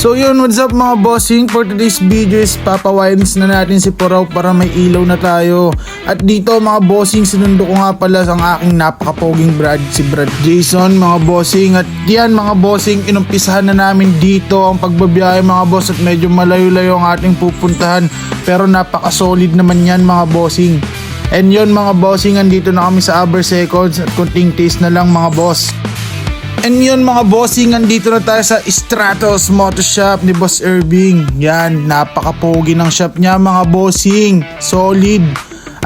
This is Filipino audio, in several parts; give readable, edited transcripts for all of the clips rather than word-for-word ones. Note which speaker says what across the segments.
Speaker 1: So yun, what's up mga bossing? For today's video is papawirings na natin si Puraw para may ilaw na tayo. At dito mga bossing, sinundo ko nga pala ang aking napakapoging Brad, si Brad Jason mga bossing. At yan mga bossing, inumpisahan na namin dito ang pagbabiyahe mga boss. At medyo malayo-layo ang ating pupuntahan, pero napaka-solid naman yan mga bossing. And yun mga bossing, andito na kami sa Aber Seconds at kunting taste na lang mga boss. And yun mga bossing, andito na tayo sa Stratos Moto Shop ni Boss Irving. Yan, napaka-pogi ng shop niya mga bossing, solid.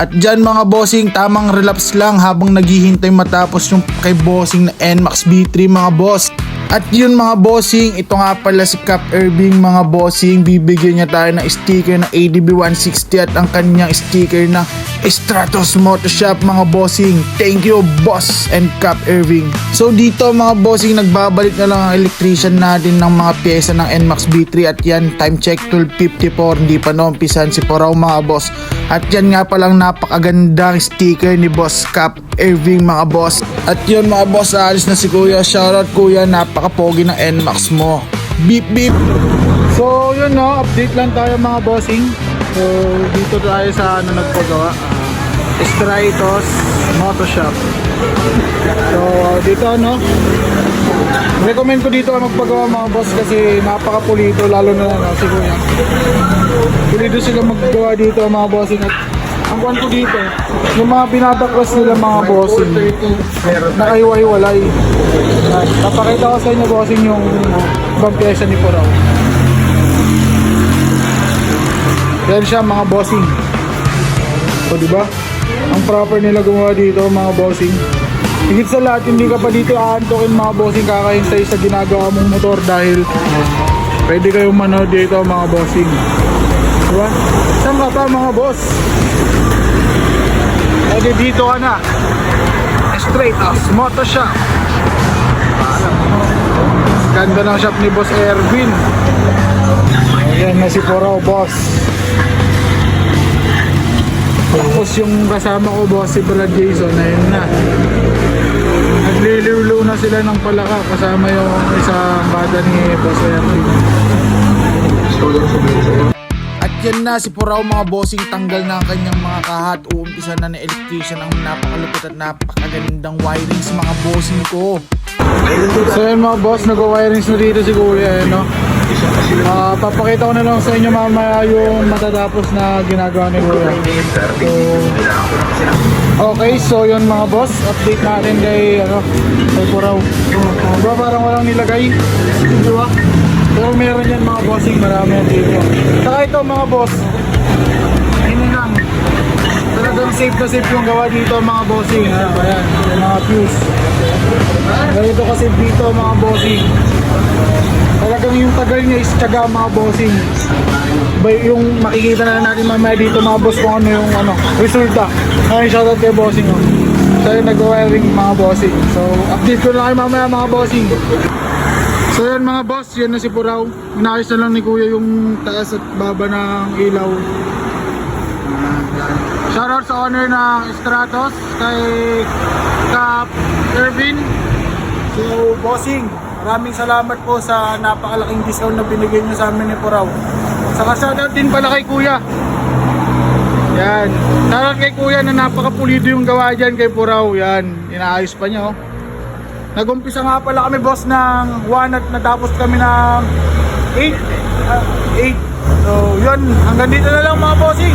Speaker 1: At dyan mga bossing, tamang relapse lang habang naghihintay matapos yung kay bossing na NMAX B3 mga boss. At yun mga bossing, ito nga pala si Cap Irving mga bossing. Bibigyan niya tayo ng sticker ng ADB 160 at ang kanyang sticker na Stratos Moto Shop mga bossing. Thank you boss and Cap Irving. So dito mga bossing, nagbabalik na lang ang electrician natin ng mga pyesa ng NMAX B3. At yan, time check 12:54, hindi pa naumpisan si Puraw mga boss. At yan nga palang napakagandang sticker ni Boss Cap Irving mga boss. At yun mga boss, aalis na si Kuya. Shoutout Kuya, napakapogi ng NMAX mo. Beep beep. So yun no, update lang tayo mga bossing. So dito tayo sa nagpagawa, Stratos Moto Shop. So dito recommend ko dito magpagawa mga boss kasi napakapulito, lalo na si Kuya. Pulido sila maggawa dito mga bossing. At ang kuwan ko dito, yung mga binabaklas nila mga bossing, nakaiwa-iwalay. Papakita ko sa inyo bossing yung ibang pyesa ni Puraw. Yan siya mga bossing. So diba? Ang proper nila gumawa dito mga bossing. Higit sa lahat, hindi ka pa dito aantokin mga bossing, kakahintay sa ginagawa mong motor dahil pwede kayong manood dito mga bossing. Diba? Saan ka pa mga boss? Pwede dito ka na. Stratos Moto Shop. Ganda ng shop ni Boss Erwin. Ayan na si Puraw boss. Tapos yung kasama ko boss, si Brad Jason, ayun na. Nagliliw na sila ng palaka kasama yung isang bata ni Boss Erwin. At yan na si Puraw mga bossing, tanggal na ang kanyang mga kahat. Uumpisa na ng electrician ang napakalupit at napakagandang wirings mga bossing ko. So yan mga boss, nag-wirings na dito si Kuya no? Papakita ko na lang sa inyo mamaya yung matatapos na ginagawa ni Kuya. Okay, so yun mga boss, update natin kay Puraw. Diba parang walang nilagay? Diba? Pero meron yan mga bossing, marami yan dito. Saka ito mga boss, ini lang, talagang safe na safe yung gawa dito mga bossing. Ayan, yung mga fuse. Ganito kasi dito mga bossing. Talagang yung tagal niya is tiyaga mga bossing. Yung makikita na natin mamaya dito mga boss kung ano yung resulta. Ngayon shoutout kay bossing. So yung nag-wiring mga bossing. So update ko na kayo mamaya mga bossing. So yan mga boss, yan na si Puraw. Inayos na lang ni Kuya yung taas at baba ng ilaw. Shoutout sa owner ng Stratos, kay Cap Irvin. So bossing, maraming salamat po sa napakalaking discount na binigay nyo sa amin ni Puraw. Saka shoutout din pala kay Kuya. Yan, shoutout kay Kuya na napakapulido yung gawa dyan kay Puraw. Yan, inaayos pa niya Nag-umpisa nga pala kami boss ng 1 at natapos kami ng 8. So yun, hanggang dito na lang mga bossing.